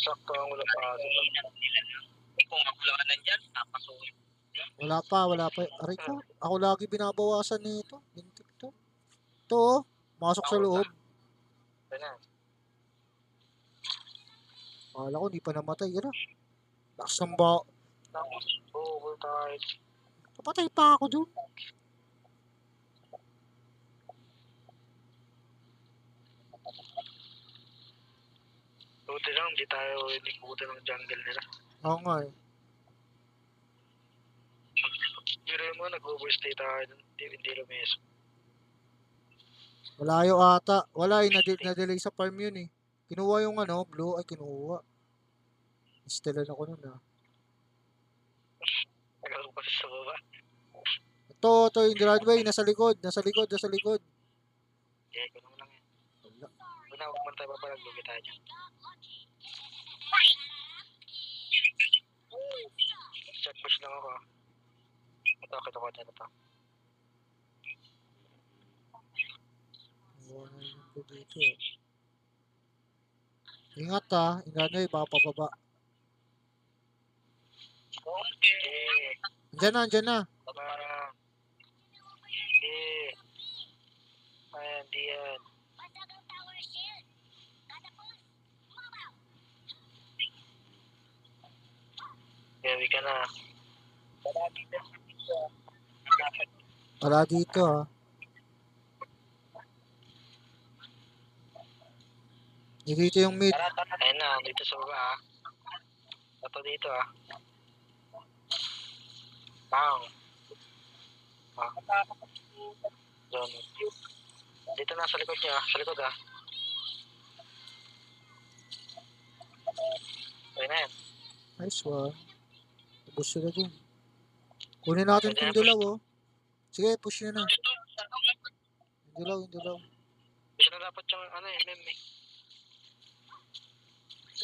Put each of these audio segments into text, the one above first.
Sakto ang wala pa. Kung wala ka nandyan, napasuhin. Wala pa. Aray ko, ako lagi binabawasan nito. Bintik to. Ito, oh. Masok sa loob. Akala ko, di pa namatay. Ira. Lakas ng ba? Oo, tayo. Kapatay pa ako doon. Buti lang, hindi tayo inikutan ng jungle nila. Oo nga eh. Pero mo, nag-overstay tayo dun. Hindi lumis. Malayo ata. Wala eh, na-delay sa farm yun eh. Kinuha yung ano, blue. Ay, kinuha. Istelan ako nun ah. Nagkaroon pa sa baba. Ito, yung runway. Nasa likod. Okay, ko naman lang yan. Una, huwag man tayo papalaglugi tayo dyan. Check push lang ako. Kita ko dyan ito. Ito dito. Ingat ah. Yung runway, baka pababa. Okay. Andyan na. Ayan, di yan. Gawi ka na. Wala dito ah. Dito yung mid. Ayan na, dito sa baba ah. Ito dito ah. Bang. Doon. Dito na sa likod niya. Sa likod ah. Ayan na yan. Nice one. Tapos sila dun. Kunin natin yung dilaw oh. Sige, push nyo na. Yung dilaw. Gusto na dapat yung ano eh, meme eh.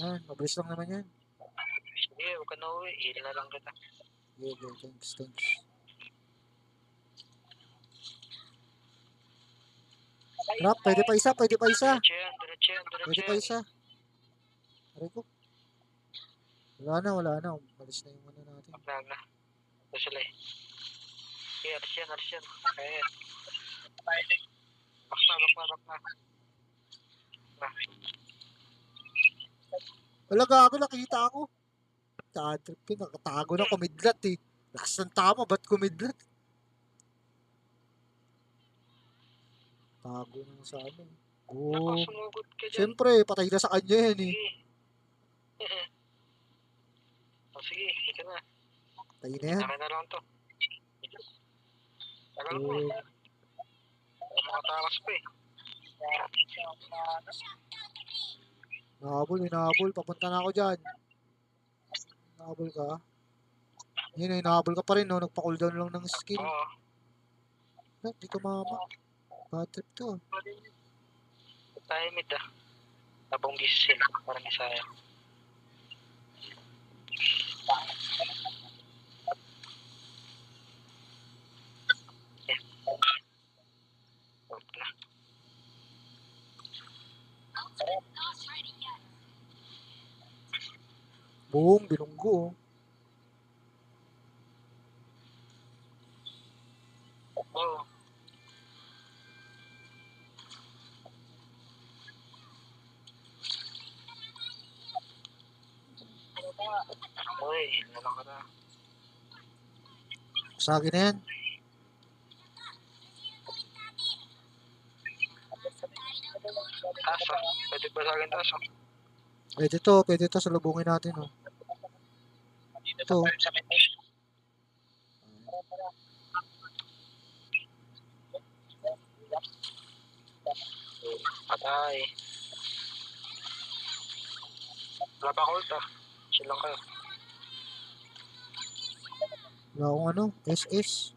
Yan, mabilis lang naman yan. Sige, huwag ka na uwi. Heal na lang kita. Yeah, thanks. Rap, pwede pa isa. Diretso yan. Pwede pa isa. Aray ko. Wala na. Malis na yung ano natin. Wag na. Ito sila eh. Okay, alis yan. Ayan. Back na. Wala gago, nakita ako. Tatrip ko, nakatago na kumidlat eh. Lakas ng tama, ba't kumidlat? Tago na sa ano. Oh. Sumugod ka dyan. Siyempre, patay na sa kanya yan eh. Sige, ika na. Patay na yan. Akin na lang to. Tagal mo. Oh. Makatakas pa eh. Hinahabol. Papunta na ako dyan. Hinahabol ka. Yun, hinahabol ka pa rin, no? Nagpa-cooldown lang ng skill. Oo. Di ka mama. Bad trip to. Tayo mid ah. Tabong busy sila. Parang isaya. Na. Boom, binunggo. Oo. Uy, nalang ka na. Sa akin na yan. Taas ah. Pwede ba sa akin taas ah? Pwede to. Salubungin natin, oh. Ito. Patay. Wala pa ult ah. Chill lang kayo. Wala akong ano, SS.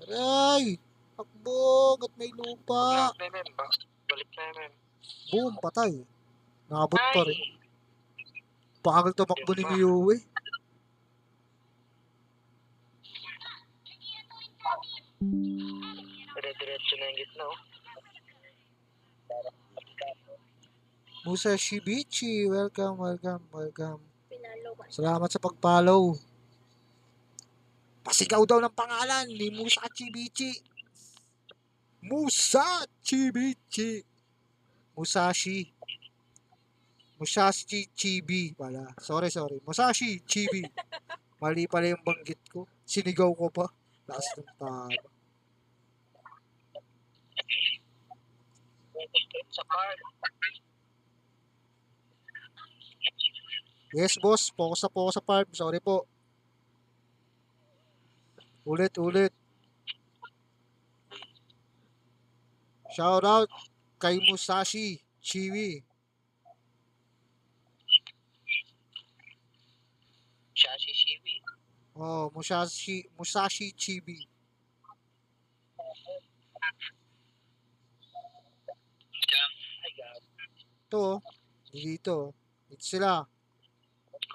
Aray! Takbog at may lupa. Huwag na MM ba? Balik na MM. Boom, patay. Nakabot pa rin. Bagal tumakbo ni Yue. Dire-diretso na yung gitna oh. Musashi Bichi, welcome, welcome, welcome. Pinalo ka. Salamat sa pag-follow. Pasigaw daw ng pangalan ni Musashi Bichi. Musashi Bichi. Musashi. Musashi Chibi pala. Sorry. Musashi Chibi. Mali pala yung banggit ko. Sinigaw ko pa. Lakas ng talo. Sa park. Yes, boss. Focus sa farm. Sorry po. Ulit. Shout out kay Musashi Chibi. Siya si Shiwi. Oh, Musashi Chibi. Ay, God. Ito, oh. Dito. Dito sila.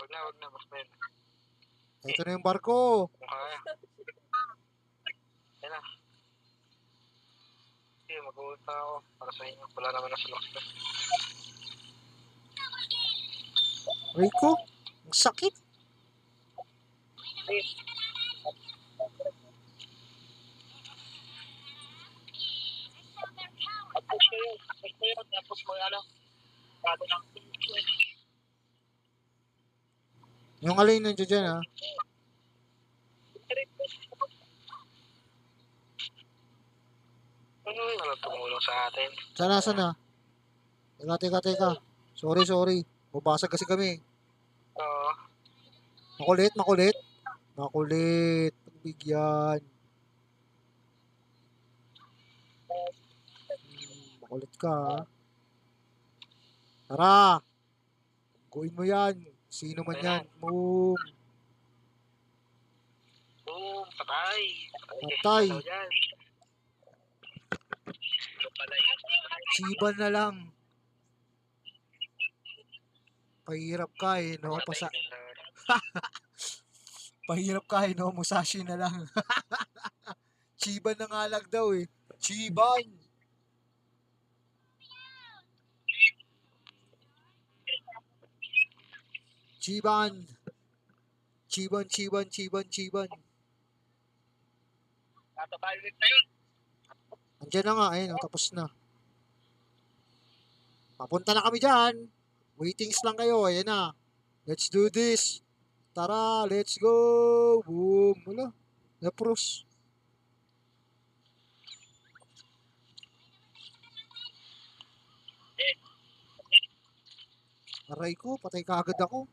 Huwag na, basta yun. Ito na yung barko. Kung kaya. Yan na. Sige, mag-uulta ako para sa inyo. Wala naman na sa lock. Rico, ang sakit. Tapos mo ano? Bago lang. Yung alay nandiyo dyan, ha. Ano tumulong sa atin? Sana. Teka. Sorry. Mabasag kasi kami. Oo. Makulit. Pagbigyan. Makulit ka, ha. Tara. Gawin mo yan. Sino man yan. Boom. Boom, patay. Patay. Ano dyan? Ano pala yun? Chiban na lang. Pahirap ka eh, no? Pahirap ka eh, no? Musashi na lang. Chiban na nga lang daw eh. Chiban! Chiban. Tatabalin na yun. Andiyan na nga, ayun, tapos na. Papunta na kami dyan. Waitings lang kayo, ayan na. Let's do this. Tara, let's go. Boom. Wala. Napros. Aray ko, patay ka agad ako.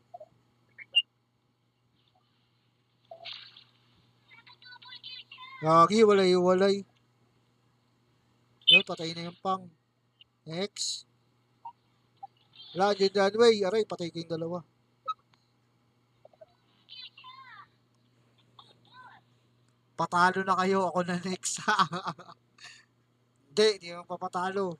Gagi, walay. Yun, patay na yung pang. Next. Wala, dyan way. Aray, patay kayong dalawa. Patalo na kayo. Ako na next. Hindi mo papatalo.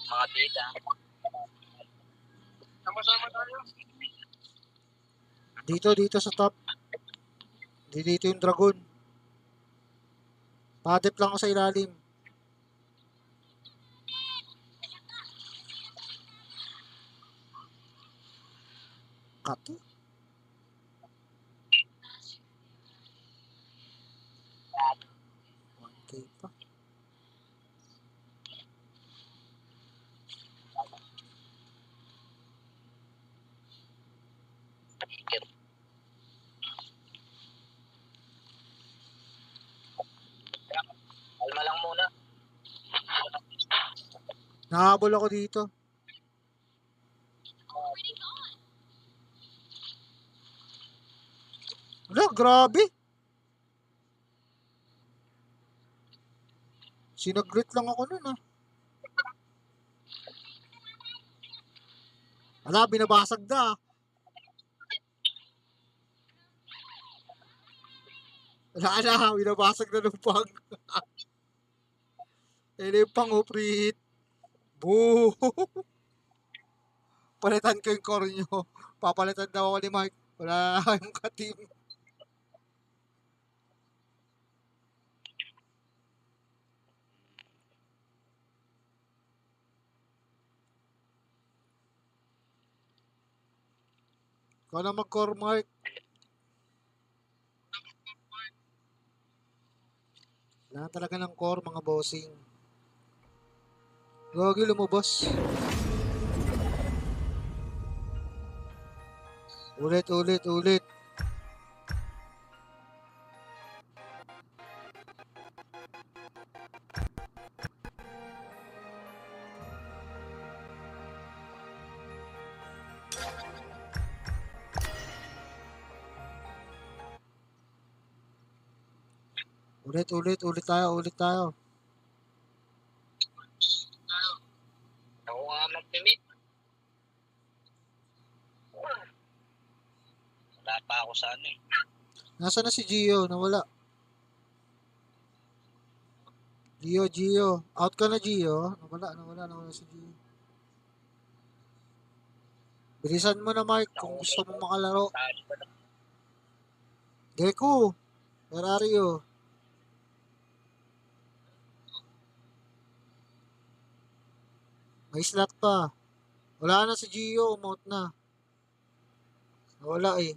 Mga bida. Sama-sama tayo. Dito sa top. Dito yung dragon. Padep lang ako sa ilalim. Kato. Okay pa. Alma lang muna. Nahabol ako dito. Wala, grabe. Sinaglit lang ako nun, ah. Wala, binabasag na. Wala na, binabasag na ng pang. Yung pang, oh, pre-hit. Boo! Palitan ko yung core nyo. Papalitan daw ako ni Mike. Wala na kayong ka-team. Ikaw na mag-core, Mark. Kailangan talaga ng core, mga bossing. Gogi, lumabas. Ulit, ulit, ulit. Ulit, ulit, ulit tayo, ulit tayo. Ako nga mag-limit. Wala pa ako sa ano eh. Nasaan na si Gio? Nawala. Gio. Out ka na, Gio. Nawala si Gio. Bilisan mo na, Mark, kung gusto mo makalaro. Talo pa lang. Deku, where are you? May slot pa. Wala na si Gio, umout na. Nawala eh.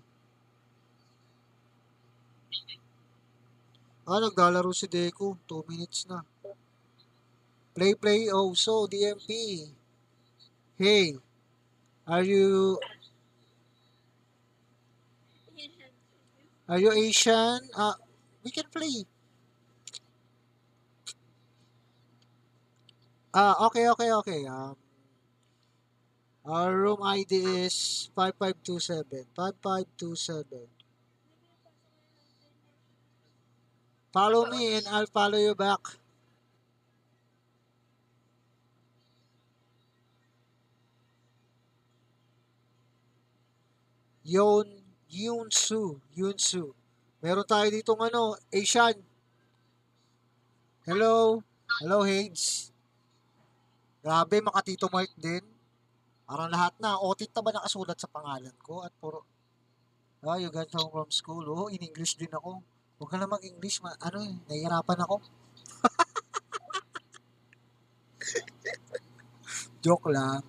Naglalaro si Deku. 2 minutes na. Play, oh, so, DMP. Hey, are you Asian? We can play. Okay. Our room ID is 5527. 5527. Follow me and I'll follow you back. Yunsu. Meron tayo ditong Asian. Hello, Hades. Grabe, makatito Mark din. Parang lahat na. Otit na ba nakasulat sa pangalan ko? At puro, you got home from school. Oh, in English din ako. Huwag ka na mag-English. Nahihirapan ako. Joke lang.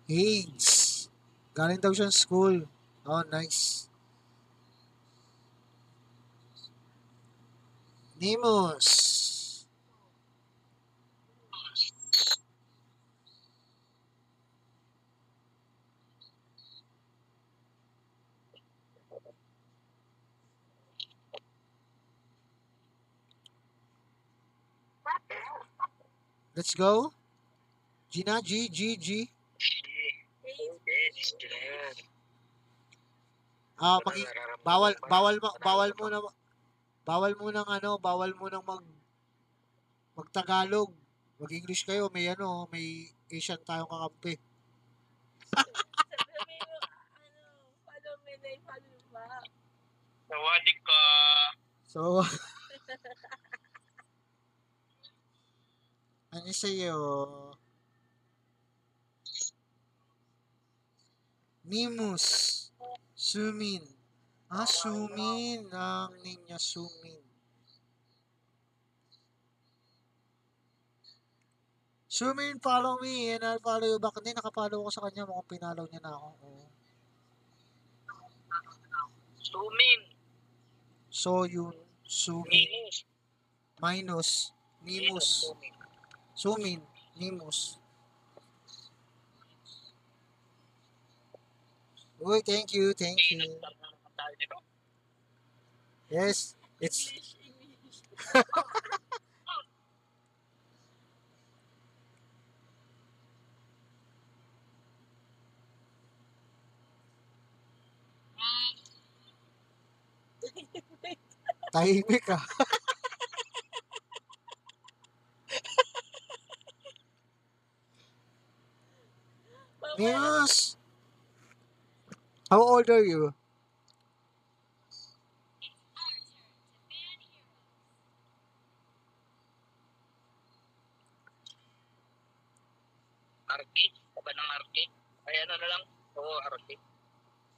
Hades. Galing daw siya school. Oh, nice. Nemus. Let's go. Gina, G. Yes, yun na yan. Bawal mo nang mag-Tagalog. Mag-English kayo, may Asian tayong kakampi. Nawali ka. So, ano sa'yo? Nimus. Sumin. Sumin. Ang name niya, Sumin. Sumin, follow me and I'll follow you back. Hindi, nakapollow ko sa kanya. Mukhang pinalaw niya na ako. Oh. Sumin. Sumin. Minus. Nimus. Sumin. Nimus. Uy, thank you. Yes, it's... Tahimik ka. News. How old are you? Arki? O ba ng Arki? Ay ano na lang? Oo, Arki.